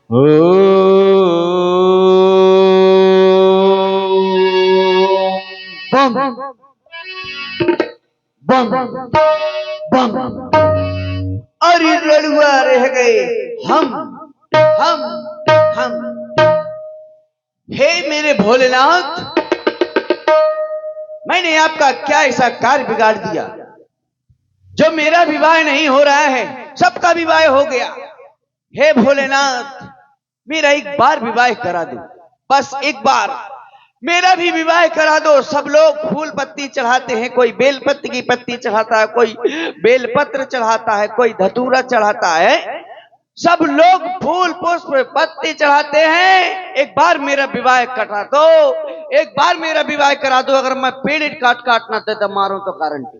ओ बम बम बम। अरे रड़ुआ रह गए हम हम हम। हे मेरे भोलेनाथ, मैंने आपका क्या ऐसा कार्य बिगाड़ दिया जो मेरा विवाह नहीं हो रहा है, सबका विवाह हो गया। हे भोलेनाथ, मेरा एक बार विवाह करा दो, बस एक बार मेरा भी विवाह करा दो। सब लोग फूल पत्ती चढ़ाते हैं, कोई बेल पत्ती की पत्ती चढ़ाता है, कोई बेल पत्र चढ़ाता है, कोई धतूरा चढ़ाता है। सब लोग फूल पुष्प पत्ती चढ़ाते हैं। एक बार मेरा विवाह करा दो, एक बार मेरा विवाह करा दो। अगर मैं पेड़ काट काट ना दे तो मारूं तो गारंटी।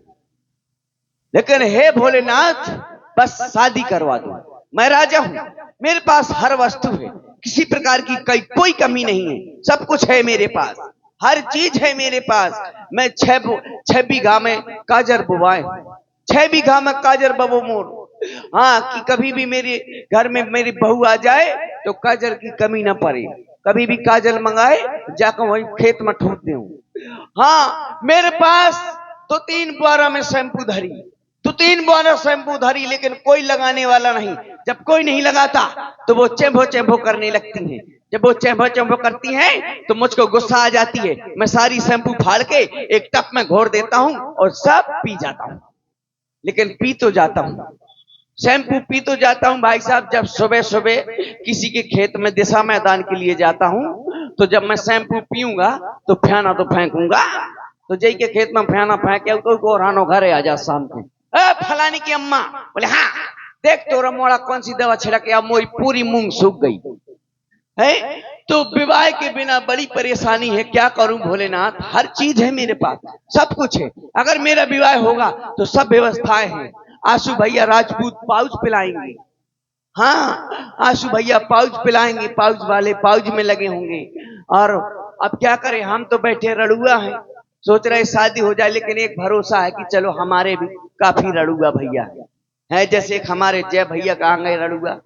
लेकिन हे भोलेनाथ, बस शादी करवा दो। मैं राजा हूं, मेरे पास हर वस्तु है, किसी प्रकार की कोई कमी नहीं है। सब कुछ है मेरे पास, हर चीज है मेरे पास। मैं 6 बीघा में काजर बुवाए, 6 बीघा में काजर बबो मोर। हाँ, कि कभी भी मेरे घर में मेरी बहू आ जाए तो काजर की कमी ना पड़े। कभी भी काजल मंगाए जाकर वही खेत में ठोक दूं। हाँ, मेरे पास तो 3 बार में शैम्पू धरी, तो 3 बार शैम्पू धरी, लेकिन कोई लगाने वाला नहीं। जब कोई नहीं लगाता तो वो चेंभो चेंभो करने लगती हैं। जब वो चेंभो चेंभो करती हैं तो मुझको गुस्सा आ जाती है। मैं सारी शैम्पू फाड़ के एक टप में घोर देता हूं और सब पी जाता हूं। लेकिन पी तो जाता हूं, शैम्पू पी तो जाता हूं भाई साहब। जब सुबह सुबह किसी के खेत में दिशा मैदान के लिए जाता हूं, तो जब मैं शैम्पू पीऊंगा तो फेना तो फेंकूंगा। तो जई के खेत में फेना फेंके तो गोरानो घरे आ जा शाम को, फलानी की अम्मा बोले हाँ देख तोरा मोड़ा कौन सी दवा छिड़के, अब मोरी पूरी मूंग सूख गई है। तो विवाह के बिना बड़ी परेशानी है, क्या करूं भोलेनाथ। हर चीज है मेरे पास, सब कुछ है। अगर मेरा विवाह होगा तो सब व्यवस्थाएं हैं। आशु भैया राजपूत पाउच पिलाएंगे, हाँ आशु भैया पाउच पिलाएंगे, पाउच वाले पाउच में लगे होंगे। और अब क्या करें, हम तो बैठे रड़ुआ हैं, सोच रहे शादी हो जाए। लेकिन एक भरोसा है कि चलो हमारे भी काफी रड़ुआ भैया है, जैसे एक हमारे जय भैया कहाँ गए रड़ुआ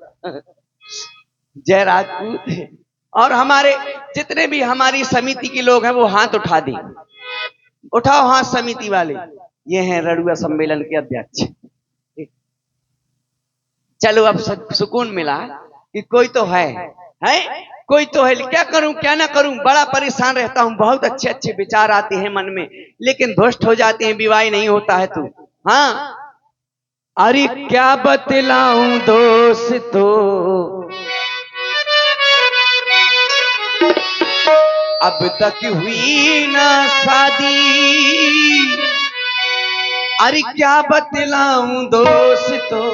जय राजपूत। और हमारे जितने भी हमारी समिति के लोग हैं वो हाथ उठा दें, उठाओ हाथ समिति वाले, ये हैं रड़ुआ सम्मेलन के अध्यक्ष। चलो अब सुकून मिला कि कोई तो है कोई तो है। क्या करूं क्या ना करूं, बड़ा परेशान रहता हूं। बहुत अच्छे अच्छे विचार आते हैं मन में, लेकिन ध्वस्त हो जाते हैं, विवाह नहीं होता है तो। हाँ, अरे क्या बतलाऊं दोस्तों, अब तक हुई ना शादी। अरे क्या बतलाऊं दोस्तों,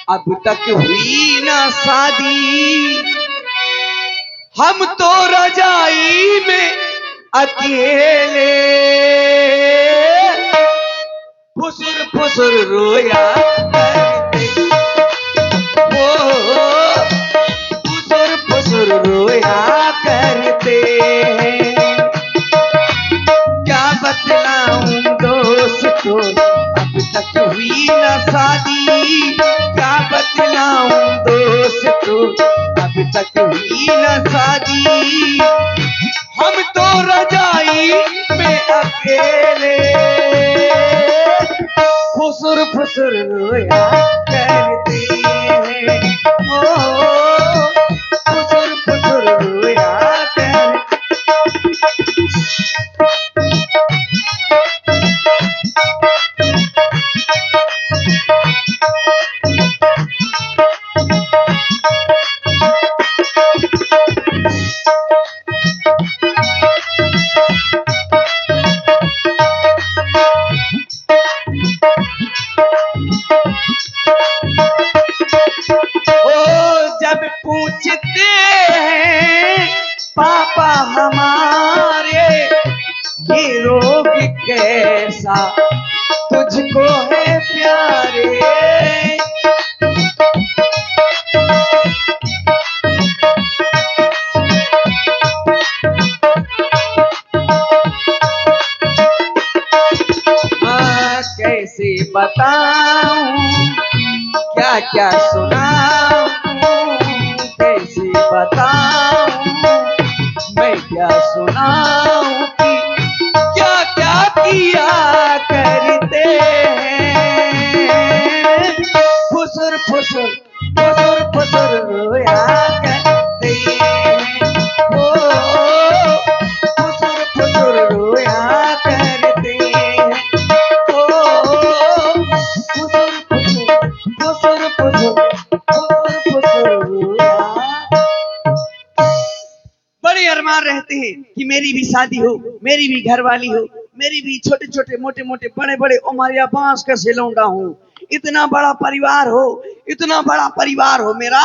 अब तक हुई ना शादी। हम तो रजाई में अकेले फुसुर फुसुर रोया करते, वो फुसुर फुसुर रोया करते हैं। क्या बतलाऊं दोस्तों, अब तक हुई ना शादी। क्या बतलाऊं दोस्तों, अब तक हुई ना शादी। हम तो रजाई में अकेले फुसुर फुसुर रोया करते हैं। ओ फुसुर फुसुर रोया करते। जब पूछते हैं पापा हमारे, ये रोग कैसा तुझको है प्यारे। कैसे बताऊं, क्या क्या सुनाऊं, सुनाऊं कि क्या क्या किया करते हैं। फुसुर फुसुर फुसुर फुसुर रोया करते हैं। ओ फुसुर फुसुर रोया करते हैं। ओ फुसुर फुसुर फुसुर फुसुर फुसुर फुसुर रोया। बड़े अरमान रहते हैं कि मेरी भी शादी हो, मेरी भी घरवाली हो, मेरी भी छोटे छोटे मोटे मोटे बड़े बड़े उमरिया बांस का सिलौंडा हूँ, इतना बड़ा परिवार हो, इतना बड़ा परिवार हो मेरा,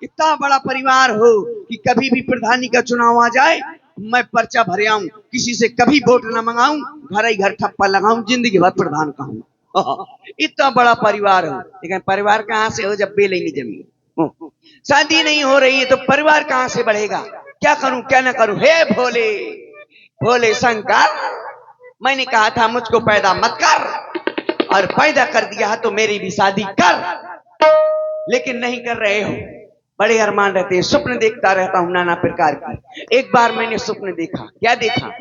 इतना बड़ा परिवार हो कि कभी भी प्रधानी का चुनाव आ जाए मैं पर्चा भर आऊं, किसी से कभी वोट न मंगाऊं, घर ही घर ठप्पा लगाऊं, जिंदगी भर प्रधान कहूं। इतना बड़ा परिवार हो, लेकिन परिवार कहां से हो जब बेल ही नहीं जमी, शादी नहीं हो रही है तो परिवार कहां से बढ़ेगा। क्या करूं क्या ना करूं। हे भोले भोले शंकर, मैंने कहा था मुझको पैदा मत कर, और पैदा कर दिया है तो मेरी भी शादी कर, लेकिन नहीं कर रहे हो। बड़े अरमान रहते हैं, स्वप्न देखता रहता हूं नाना प्रकार की। एक बार मैंने स्वप्न देखा, क्या देखा,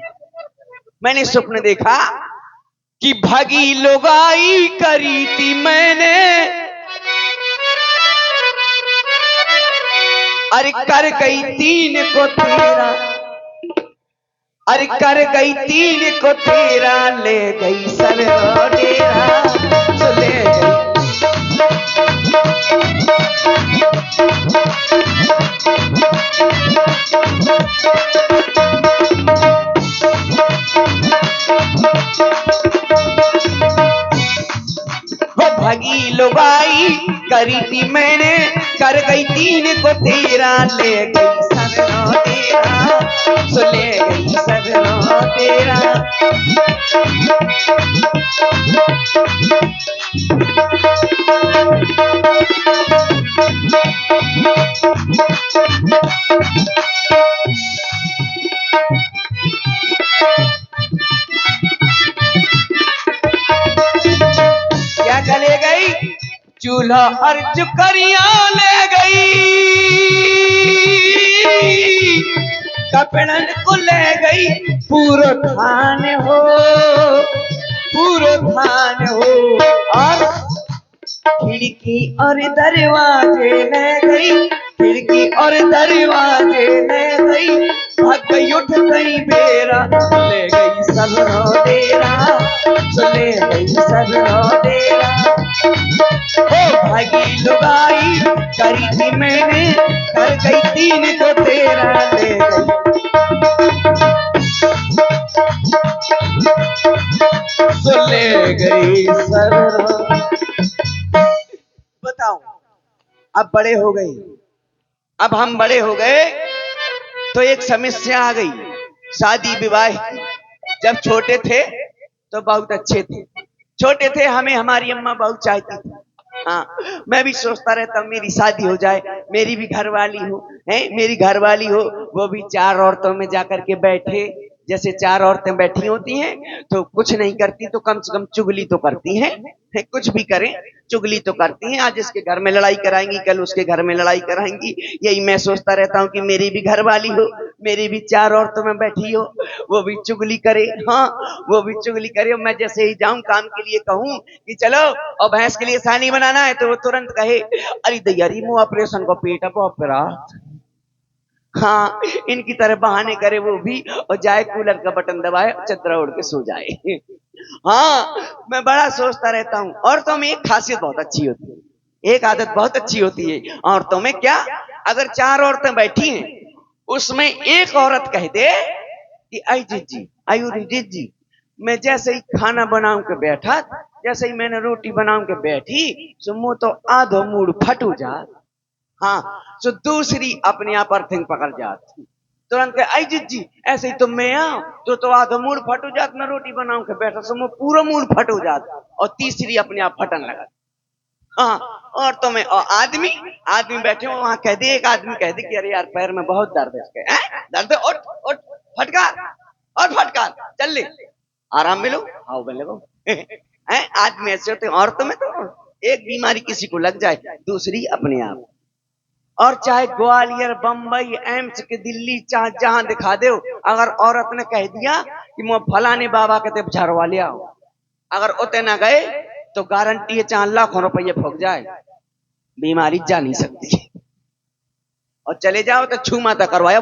मैंने स्वप्न देखा कि भगी लुगाई करी थी मैंने, अरे कर गई 3 को 13, अरे कर गई 3 को 13, ले गई सर डेरा, तो ले गई। वो भगी लुगाई करी थी मैंने, कर गई 3 को 13, ले गई सर डेरा, तो ले गई सर डेरा। क्या चले गई, चूल्हा और चुकरिया ले गई, कपड़न को ले गई, पूरो धान हो, पूरो धान हो, और खिड़की और दरवाजे ले गई, खिड़की और दरवाजे ले गई, भाग गई उठ गई बेरा, ले गई सब डेरा, ले गई सब डेरा। ओ भागी लुगाई करी थी मैंने, कर गई 3 को 13, ले गई। तो ले गई सब। बताओ, अब बड़े हो गए, अब हम बड़े हो गए तो एक समस्या आ गई, शादी विवाह की। जब छोटे थे तो बहुत अच्छे थे, छोटे थे हमें हमारी अम्मा बहुत चाहती थी। हाँ, मैं भी सोचता रहता हूँ मेरी शादी हो जाए, मेरी भी घरवाली हो, है मेरी घरवाली हो, वो भी 4 औरतों में जाकर के बैठे, जैसे 4 औरतें बैठी होती हैं तो कुछ नहीं करती तो कम से कम चुगली तो करती हैं, कुछ भी करें चुगली तो करती हैं। आज इसके घर में लड़ाई कराएंगी, कल उसके घर में लड़ाई कराएंगी। यही मैं सोचता रहता हूँ कि मेरी भी घरवाली हो, मेरी भी 4 औरतों में बैठी हो, वो भी चुगली करे, हाँ वो भी चुगली करे। मैं जैसे ही जाऊं काम के लिए कहूं कि चलो और भैंस के लिए सानी बनाना है, तो वो तुरंत कहे अरे दैयारी मुंह ऑपरेशन को पेट अपरा। हाँ, इनकी तरह बहाने करे वो भी, और जाए कूलर का बटन दबाए, चदरा ओढ़ के सो जाए। हाँ, मैं बड़ा सोचता रहता हूँ। औरतों में एक खासियत बहुत अच्छी होती है, एक आदत बहुत अच्छी होती है औरतों में। क्या, अगर 4 औरतें बैठी हैं, उसमें एक औरत कह दे कि आई जीजी, आयुरी जीजी, मैं जैसे ही खाना बनाऊं के बैठा, जैसे ही मैंने रोटी बनाऊं के बैठी, सो मुंह तो आधो मूड फटू जा। हाँ, तो दूसरी अपने आप अर्थिंग पकड़ जाती, तुरंत आई जीजी ऐसे ही तुम में आओ, तो आधो मूड फट हो जात, मैं रोटी बनाऊं के बैठा सो मुंह पूरा मूड फट हो जात, और तीसरी अपने आप फटन लगा। हाँ, और तो मैं, और आदमी आदमी बैठे हो वहां, कह दे एक आदमी कह दे कि अरे यार पैर में बहुत दर्द है, दर्द है, उठ उठ फटकार, और फटकार चल ले, आराम मिलो, आओ मिलो। आदमी ऐसे होते, औरतों में तो एक बीमारी किसी को लग जाए, दूसरी अपने आप। और चाहे ग्वालियर, बंबई, एम्स के दिल्ली, चाहे जहां दिखा दो, अगर औरत ने कह दिया कि मैं फलाने बाबा के तेब झरवा ले आओ, अगर उतने ना गए तो गारंटी है चाहे लाखों रुपये फूक जाए, बीमारी जा नहीं सकती। और चले जाओ तो छू माता करवाया,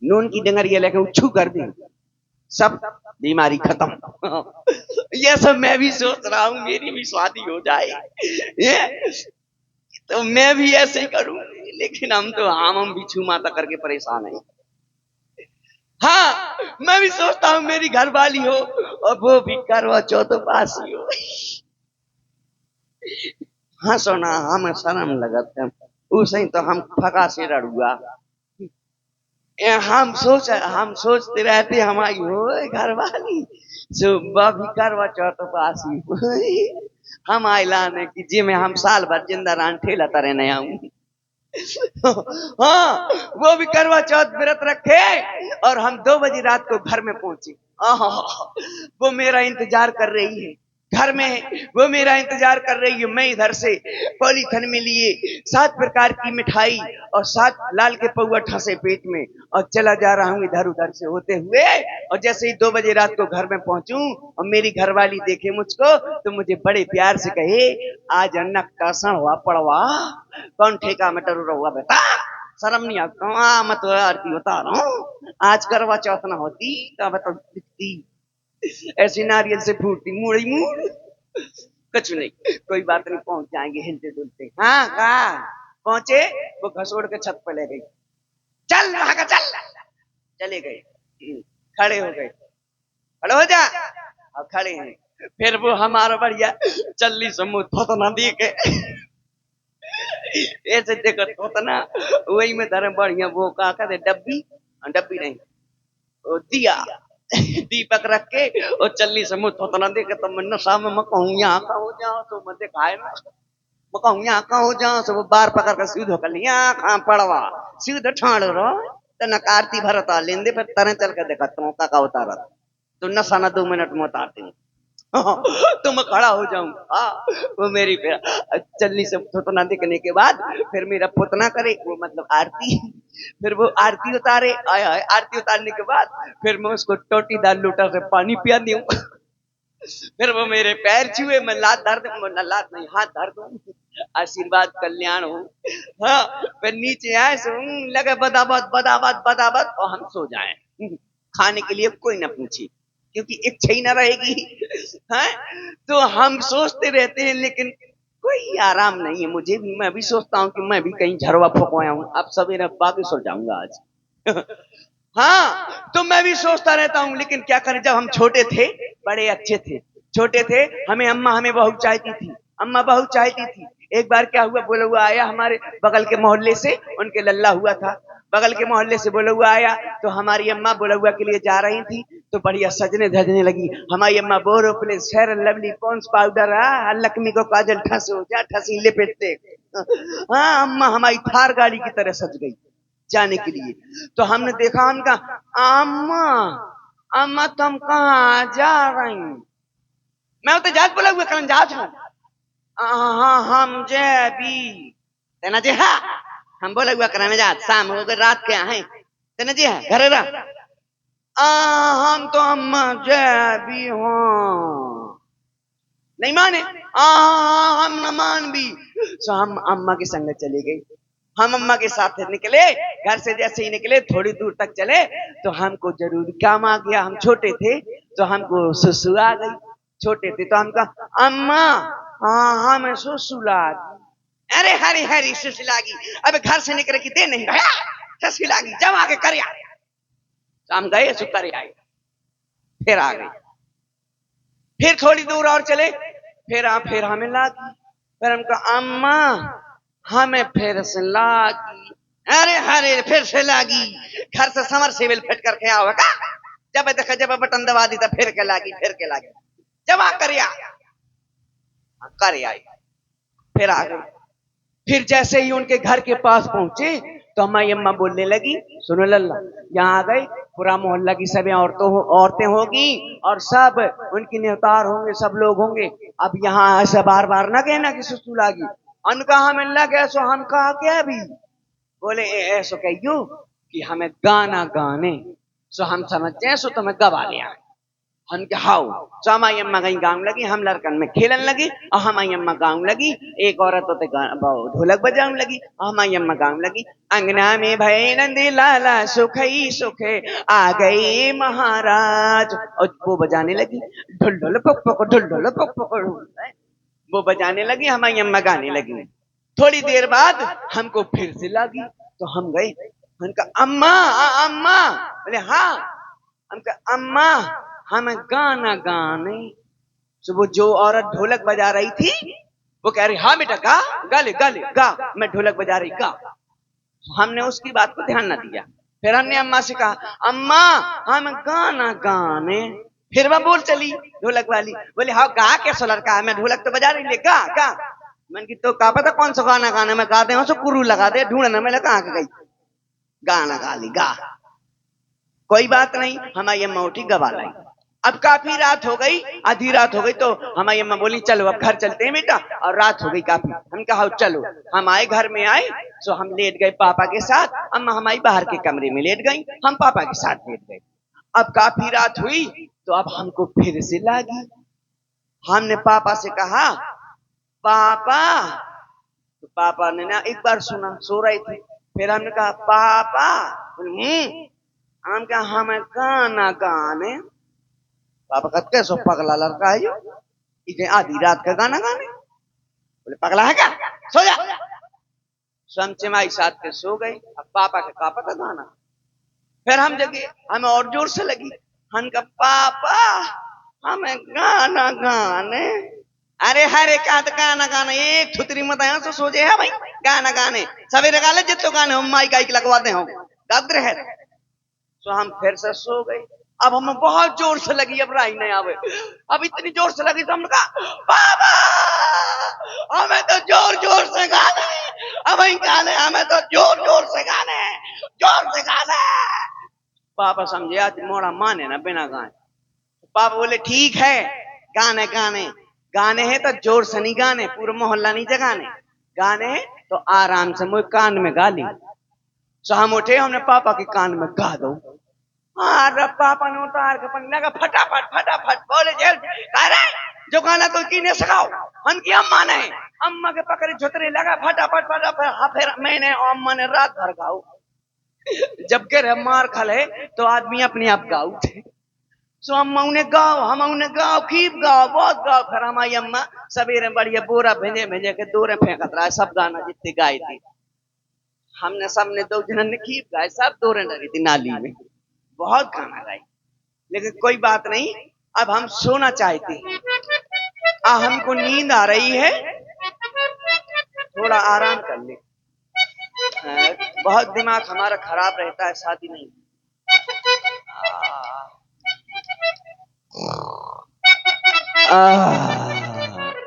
नून की डंगरिया लेके उछू कर दी, सब बीमारी खत्म। ये सब मैं भी सोच रहा हूँ मेरी भी शादी हो जाए, ये तो मैं भी ऐसे ही करूं, लेकिन हम तो हम भी छू माता करके परेशान हैं। हाँ, मैं भी सोचता हूँ मेरी घरवाली हो और वो भी करवा चौथ पास ही हो। हाँ सोना, हम शर्म लगत है उसे तो हम फका से रड़ुआ, हम सोचते रहते हमारी हो घरवाली सुबह भी करवा चौथ पास ही हो। हम आइलान है कि जी में हम साल भर जिंदा रान ठेला तरह नहीं आऊं। हाँ, वो भी करवा चौथ व्रत रखे और हम 2 बजे रात को घर में पहुंचे। वो मेरा इंतजार कर रही है घर में, वो मेरा इंतजार कर रही है। मैं इधर से पॉलीथन में लिए 7 प्रकार की मिठाई और 7 लाल के पौवा ठसे पेट में और चला जा रहा हूँ इधर उधर से होते हुए। और जैसे ही 2 बजे रात को घर में पहुंचूं और मेरी घरवाली देखे मुझको तो मुझे बड़े प्यार से कहे, आज अन्नक टासन हुआ पड़वा, कौन ठेका में टरू रहुआ बेटा, शर्म नहीं आता, मैं तो आरती बता रहा हूँ, आज करवा चौथ ना होती तो मैं तो दिखती ऐसी नारियल से फूटती मुड़ी मुड़। कुछ नहीं, कोई बात नहीं, पहुंच जाएंगे हिलते डुलते। हाँ कहा पहुंचे, वो घसोड़ के छत पर ले गई, चल वहां का चल, चले गए, खड़े हो गए, खड़े हो जा, अब खड़े हैं। फिर वो हमारा बढ़िया चल्ली समूह थोतना दी के ऐसे देखो थोतना, वही में धर्म बढ़िया वो का कहते डब्बी, डब्बी नहीं वो दिया, दीपक रख के और चल्ली से मुंह थोतना दे के, तो मैं नशा में मैं कहूँ यहाँ का हो जाओ तो मैं दिखाए ना, मैं कहूँ यहाँ का हो जाओ तो वो बार पकड़ कर सीधो कर लिया कहाँ पड़वा, सीधो ठाड़ रहो तो नकारती भरता लेंदे, फिर तरह चल कर देखा तुम का उतारा तो नशा ना 2 मिनट में उतारते हैं। तो मैं खड़ा हो जाऊं। वो मेरी चलनी से पुतना दिखने के बाद फिर मेरा पुतना करे वो मतलब आरती, फिर वो आरती उतारे, आय आय आरती उतारने के बाद फिर मैं उसको टोटीदार लोटा से पानी पिया दूं। फिर वो मेरे पैर छुए, मैं लात धर दूं, लात नहीं हाथ धर दूं, आशीर्वाद कल्याण हो। हाँ, फिर नीचे आए सो लगे बदाबद बदाबद बदाबद और हम सो जाए, खाने के लिए कोई ना पूछे क्योंकि इच्छा ही ना रहेगी। है तो हम सोचते रहते हैं लेकिन कोई आराम नहीं है मुझे भी, मैं भी सोचता हूँ कि मैं भी कहीं झरवा फुकवाया हूँ, अब सवेरे बाकी सो जाऊंगा आज। हाँ, तो मैं भी सोचता रहता हूँ लेकिन क्या करें, जब हम छोटे थे बड़े अच्छे थे, छोटे थे हमें अम्मा हमें बहू चाहती थी, अम्मा बहू चाहती थी। एक बार क्या हुआ, बोला हुआ आया हमारे बगल के मोहल्ले से, उनके लल्ला हुआ था, बगल के मोहल्ले से बोला हुआ आया तो हमारी अम्मा बोला हुआ के लिए जा रही थी, तो बढ़िया सजने धजने लगी हमारी अम्मा, Boro plus fair lovely Pond's powder, Lakshmi को काजल ठस हो जा ठसी लिपटते। हाँ, अम्मा हमारी थार गाड़ी की तरह सज गई जाने के लिए। तो हमने देखा, हम कहा अम्मा अम्मा तुम कहाँ जा रही, मैं तो जात बोला हुआ कल जात हूँ। हाँ हम जेबी तेना जी, हाँ हम बोला हुआ कराने जात, शाम हो गई रात के हैं तेना जी है घर रहा, हम तो अम्मा जेबी हो नहीं माने, हम न मान भी। तो हम अम्मा के संग चले गए, हम अम्मा के साथ निकले, घर से जैसे ही निकले थोड़ी दूर तक चले तो हमको जरूर काम आ गया, हम छोटे थे तो हमको सुसु आ गई, छोटे थे तो हम कहा अम्मा हमें सुसु लागी, अरे हरी हरी सुसु लागी, अब घर से निकले कि दे नहीं भैया सुसु लागी, जब आगे कर आए, तो हम गए सुकर आए, फिर आ गए, फिर थोड़ी दूर और चले, फिर हमें लागी, फिर हम कहा अम्मा हमें फिर से लागी, अरे हरे फिर से लागी, घर से समर सेवल फिट करके आओ का, जब देखा जब बटन दबा दी तो फिर के लागी, फिर के लागी, जब आ कर आई, फिर आ गई। फिर जैसे ही उनके घर के पास पहुंचे तो हमारी अम्मा बोलने लगी, सुनो लल्ला यहाँ आ गए, पूरा मोहल्ला की सभी औरतें होगी और सब उनकी नेवतार होंगे, सब लोग होंगे, अब यहाँ ऐसा बार बार ना कहना कि सुसु लागी, उनका हमें लगे सो हम कहा क्या भी बोले ऐसो कहियो कि हमें गाना गाने सो हम समझते हैं सो तुम्हें गवा लिया हम के हाउ सो हमारी अम्मा कहीं गाँव लगी हम लड़कन में खेलन लगी और हमारी अम्मा गाँव लगी एक औरत होते ढोलक बजाने लगी और हमारी अम्मा गाँव लगी अंगना में भय नंदी लाला सुखई सुखे आ गई महाराज और वो बजाने लगी ढुल ढुल पक पक ढुल ढुल पक पक वो बजाने लगी हमारी अम्मा गाने लगी थोड़ी देर बाद हमको फिर से लगी तो हम गए उनका अम्मा अम्मा बोले हाँ हमका अम्मा हमें गाना गाने तो वो जो औरत ढोलक बजा रही थी वो कह रही हाँ बेटा गा गा ले गा ले गा मैं ढोलक बजा रही गा हमने उसकी बात को ध्यान न दिया फिर हमने अम्मा से कहा अम्मा हम गाना गाने फिर वह बोल चली ढोलक वाली बोले हाँ गा कैसा लड़का है मैं ढोलक तो बजा रही ले गा गा मन की तो कहा पता कौन सा गाना गाने में गाते हो सो कुरू लगा दे ढूंढना मैं कहाँ गई गाना गा ली गा कोई बात नहीं हमारी अम्मा उठी गवा लाई अब काफी रात हो गई आधी रात हो गई तो हमारी अम्मा बोली चलो अब घर चलते हैं बेटा और रात हो गई काफी हम कहा चलो हम आए घर में आए तो हम लेट गए पापा के साथ अम्मा हमारी बाहर के कमरे में लेट गई हम पापा के साथ लेट गए अब काफी रात हुई तो अब हमको फिर से लगी हमने पापा से कहा पापा तो पापा ने ना एक बार सुना सो रहे थे फिर हमने कहा पापा हम क्या हमें गाना गाने पापा कहते कैसो पगला लड़का है जो इतने आधी रात का गाना गाने बोले पगला है क्या सो जा हम चमाई साथ के सो गए अब पापा के कहा पता गाना फिर हम जगे हमें और जोर से लगी हम का पापा हमें गाना गाने अरे हरे का तो गाना गाने एक छुतरी मत आया तो सोचे है भाई गाना गाने सवेरे गाले जितो गाने हम माई गाई लगवाते हो गद्र है तो हम फिर से सो गए अब हमें बहुत जोर से लगी अब राई नहीं आवे अब इतनी जोर से लगी तो हमने कहा बाबा हमें तो जोर जोर से गाने हमें गाने हमें तो जोर जोर से गाने जोर से गाने पापा समझे आज मोड़ा माने ना बिना गाने पापा बोले ठीक है गाने गाने गाने हैं तो जोर से नहीं गाने पूरा मोहल्ला नहीं जगाने गाने हैं तो आराम से मुझे कान में गा ली तो हम उठे हमने पापा के कान में गा दो अरे पापा ने उतार के पन लगा फटाफट फटाफट बोले जेल अरे जो गाना तो किने सिखाओ हम की अम्मा ने अम्मा के पकड़े झुतरे लगा फटाफट फटाफट हाँ फिर मैंने अम्मा ने रात भर गाओ जब के मार खले तो आदमी अपने आप गाओ थे सो अम्मा उन्हें गाओ हम उन्हें गाओ खीब गाओ बहुत गाओ फिर हमारी अम्मा सवेरे बढ़िया बोरा भेजे भेजे के दोरे फेंकत रहा सब गाना जितने गाए थे हमने सबने दो जन ने खीब गाए सब दोरे डरी थी नाली में बहुत गाना गाई लेकिन कोई बात नहीं अब हम सोना चाहते हमको नींद आ रही है थोड़ा आराम कर ले बहुत दिमाग हमारा खराब रहता है शादी नहीं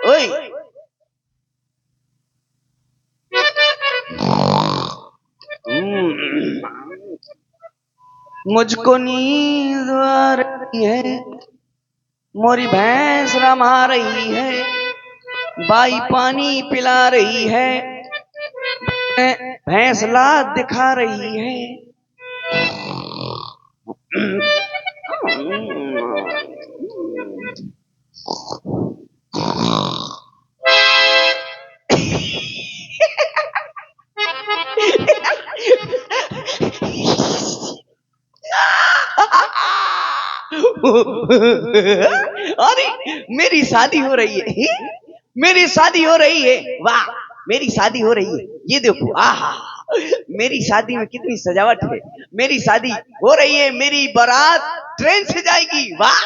ओए मुझको नींद आ रही है मोरी भैंस रमा रही है बाई पानी पिला रही है भैंस लाद दिखा रही है अरे मेरी शादी हो रही है मेरी शादी हो रही है वाह मेरी शादी हो रही है ये देखो आहा मेरी शादी में कितनी सजावट है मेरी शादी हो रही है मेरी बारात ट्रेन से जाएगी वाह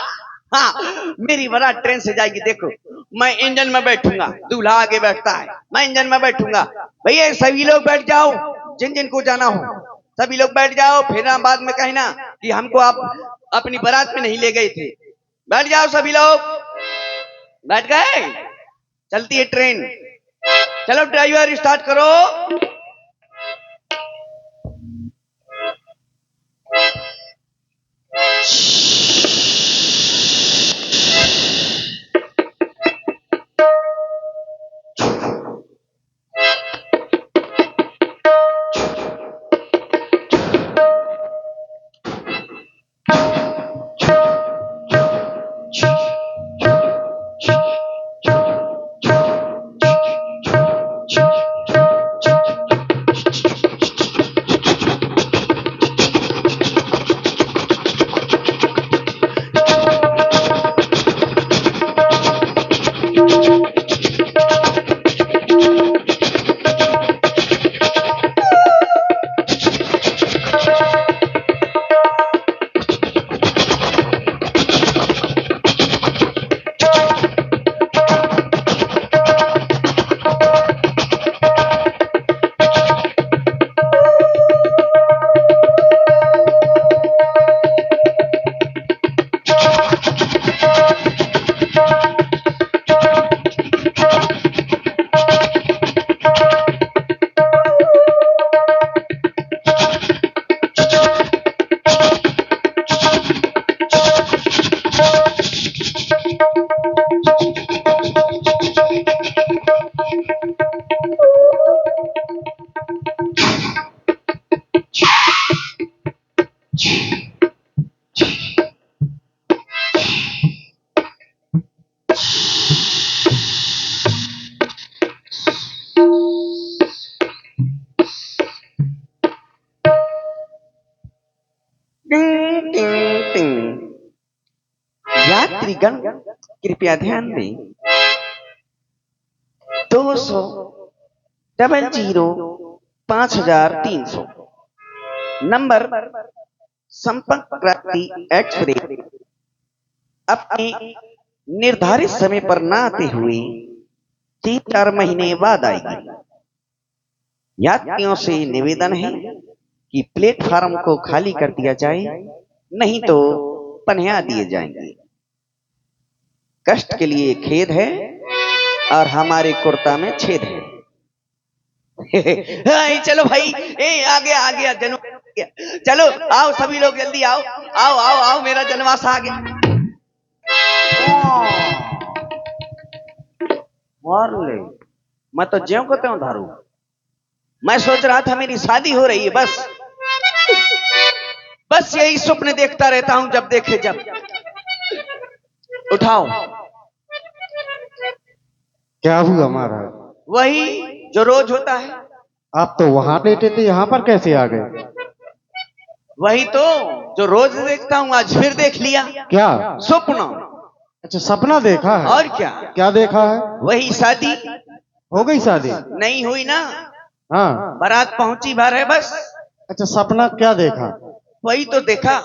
हाँ मेरी बारात ट्रेन से जाएगी देखो मैं इंजन में बैठूंगा दूल्हा आगे बैठता है मैं इंजन में बैठूंगा भैया सभी लोग बैठ जाओ जिन जिन को जाना हो सभी लोग बैठ जाओ फिर बाद में कहना कि हमको आप अपनी बारात में नहीं ले गए थे बैठ जाओ सभी लोग बैठ गए चलती है ट्रेन चलो ड्राइवर स्टार्ट करो टिंग टिंग टिंग। यात्रीगण कृपया ध्यान दें। 200 00 5300 नंबर संपर्क क्रांति एक्सप्रेस अपने निर्धारित समय पर न आते हुए 3-4 महीने बाद आएगी। यात्रियों से निवेदन है कि प्लेटफार्म को खाली कर दिया जाए, नहीं तो पन्या दिए जाएंगे। कष्ट के लिए खेद है और हमारे कुर्ता में छेद है। चलो भाई, आ गया जन्म। चलो आओ सभी लोग, जल्दी आओ आओ आओ आओ, मेरा जन्मास आ गया। मार ले, मैं तो ज्यों को त्यों धारू। मैं सोच रहा था मेरी शादी हो रही है, बस यही स्वप्न देखता रहता हूं, जब देखे जब। उठाओ। क्या हुआ महाराज? वही जो रोज होता है। आप तो वहां लेटे थे, यहाँ पर कैसे आ गए? वही तो जो रोज देखता हूँ, आज फिर देख लिया। क्या स्वप्न? अच्छा, सपना देखा है? और क्या? क्या देखा है? वही शादी। हो गई शादी? नहीं हुई ना। हाँ, बारात पहुंची भर है बस। अच्छा, सपना क्या देखा? वही तो देखा।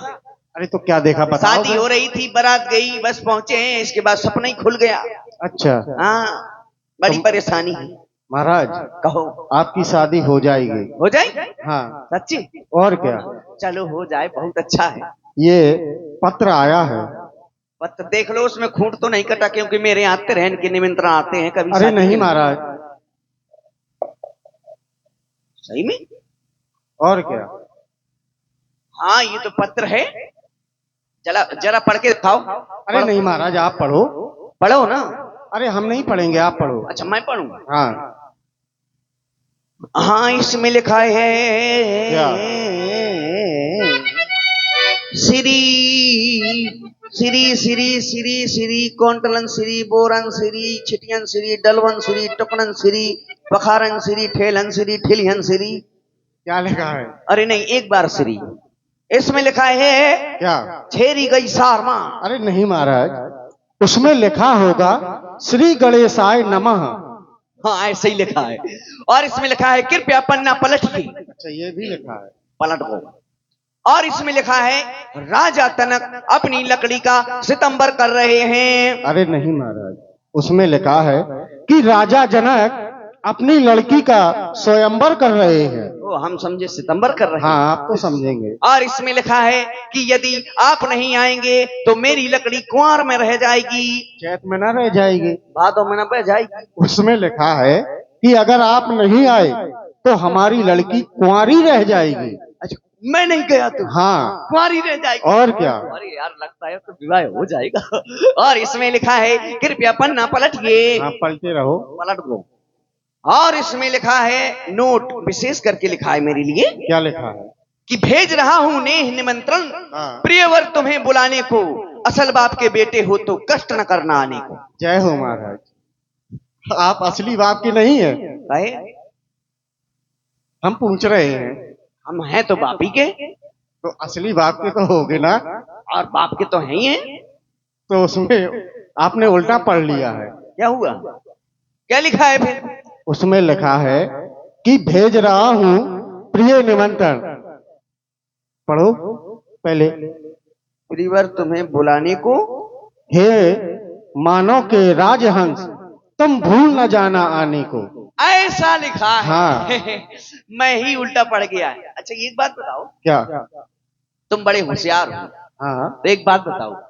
अरे तो क्या देखा बताओ। शादी हो रही थी, बारात गई, बस पहुंचे हैं, इसके बाद सपना ही खुल गया। अच्छा, हाँ, बड़ी परेशानी है। महाराज कहो। आपकी शादी हो जाएगी। हो जाए? हाँ, सच्ची? और क्या। चलो हो जाए, बहुत अच्छा है। ये पत्र आया है। पत्र देख लो, उसमें खूंट तो नहीं कटा, क्योंकि मेरे आते रहन के निमंत्रण आते हैं कभी। अरे नहीं महाराज। सही में? और क्या। हाँ, ये तो पत्र है। जरा जरा पढ़ के दिखाओ। अरे नहीं महाराज, आप पढ़ो। पढ़ो ना। अरे हम नहीं पढ़ेंगे, आप पढ़ो। अच्छा, मैं पढ़ूंगा। हाँ हाँ, इसमें लिखा है। क्या? श्री श्री श्री श्री श्री कोंटलन श्री बोरन श्री छिटियन श्री डलवन श्री टुकनन श्री पखारन श्री ठेलन श्री ठिलियन श्री। क्या लिखा है? अरे नहीं, एक बार श्री। इसमें लिखा है क्या? छेरी गई सारमा। अरे नहीं महाराज, उसमें लिखा होगा श्री गणेशाय नमः। हाँ, ऐसे ही लिखा है। और इसमें लिखा है कृपया पन्ना पलटिए। अच्छा, ये भी लिखा है? पलट दो। और इसमें लिखा है राजा तनक अपनी लकड़ी का सितंबर कर रहे हैं। अरे नहीं महाराज, उसमें लिखा है कि राजा जनक अपनी लड़की का स्वयंवर कर रहे हैं। वो हम समझे सितंबर कर रहे हैं। हाँ, आप तो समझेंगे। और इसमें लिखा है कि यदि आप नहीं आएंगे तो मेरी लकड़ी कुंवार में रह जाएगी। चैत में न रह जाएगी, भादों में न बह जाएगी। उसमें लिखा है कि अगर आप नहीं आए तो हमारी लड़की कुंवारी रह जाएगी। अच्छा, मैं नहीं गया तो? हाँ, कुंवारी रह जाएगी। और क्या। अरे यार, लगता है तो विवाह हो जाएगा। और इसमें लिखा है कृपया पन्ना पलटिए। आप पलटे रहो। पलट दो। और इसमें लिखा है, नोट विशेष करके लिखा है मेरे लिए। क्या लिखा है? कि भेज रहा हूं नेह निमंत्रण हाँ। प्रियवर तुम्हें बुलाने को, असल बाप के बेटे हो तो कष्ट न करना आने को। जय हो महाराज। आप असली बाप के नहीं है? भाई, हम पूछ रहे हैं। हम हैं तो बापी के। तो असली बाप के तो होगे ना। और बाप के तो हैं ही हैं। तो उसमें आपने उल्टा पढ़ लिया है। क्या हुआ? क्या लिखा है फिर? उसमें लिखा है कि भेज रहा हूं प्रिय निमंत्रण। पढ़ो पहले। प्रियवर तुम्हें बुलाने को, हे मानव के राजहंस, तुम भूल न जाना आने को। ऐसा लिखा है। हाँ। मैं ही उल्टा पढ़ गया। अच्छा, एक बात बताओ। क्या? तुम बड़े होशियार हो। हाँ, तो एक बात बताओ।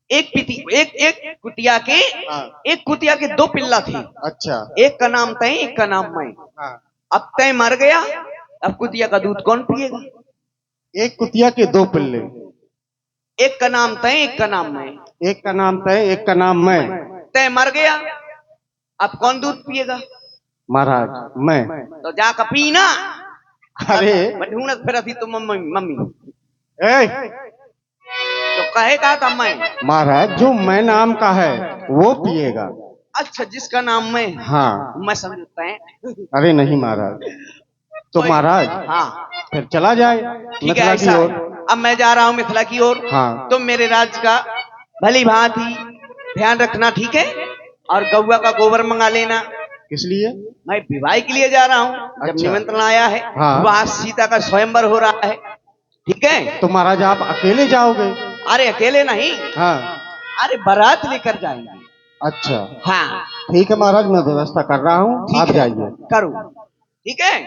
एक कुतिया के, हाँ। एक कुतिया के दो पिल्ला थे। अच्छा। एक का नाम तय, एक का नाम मैं। हाँ। अब तय मर गया, अब कुतिया का दूध कौन पिएगा? एक कुतिया के दो पिल्ले। एक का नाम तय, एक का नाम मैं। एक का नाम तय, एक का नाम मैं। तय मर गया, अब कौन दूध पिएगा? महाराज मैं तो जा का पीना। अरे मैं ढूंढत फिर थी तो मम्मी मम्मी ए तो कहे कहा था मैं। महाराज जो मैं नाम का है वो पिएगा। अच्छा जिसका नाम मैं, हाँ मैं समझता है। अरे नहीं महाराज। तो महाराज हाँ फिर चला जाए ठीक है मिथिला ऐसा की है। ओर। अब मैं जा रहा हूँ मिथिला की ओर। हाँ। तुम मेरे राज्य का भली भांति ध्यान रखना, ठीक है। और गौवा का गोबर मंगा लेना। किस लिए? मैं विवाह के लिए जा रहा हूँ। जब अच्छा। निमंत्रण आया है, हाँ। वहां सीता का स्वयंवर हो रहा है, ठीक है। तो महाराज आप अकेले जाओगे? अरे अकेले नहीं, हाँ। अरे बारात लेकर जाएंगे। अच्छा हाँ ठीक है महाराज मैं व्यवस्था कर रहा हूँ, आप ठीक है, जाइए। करो ठीक है।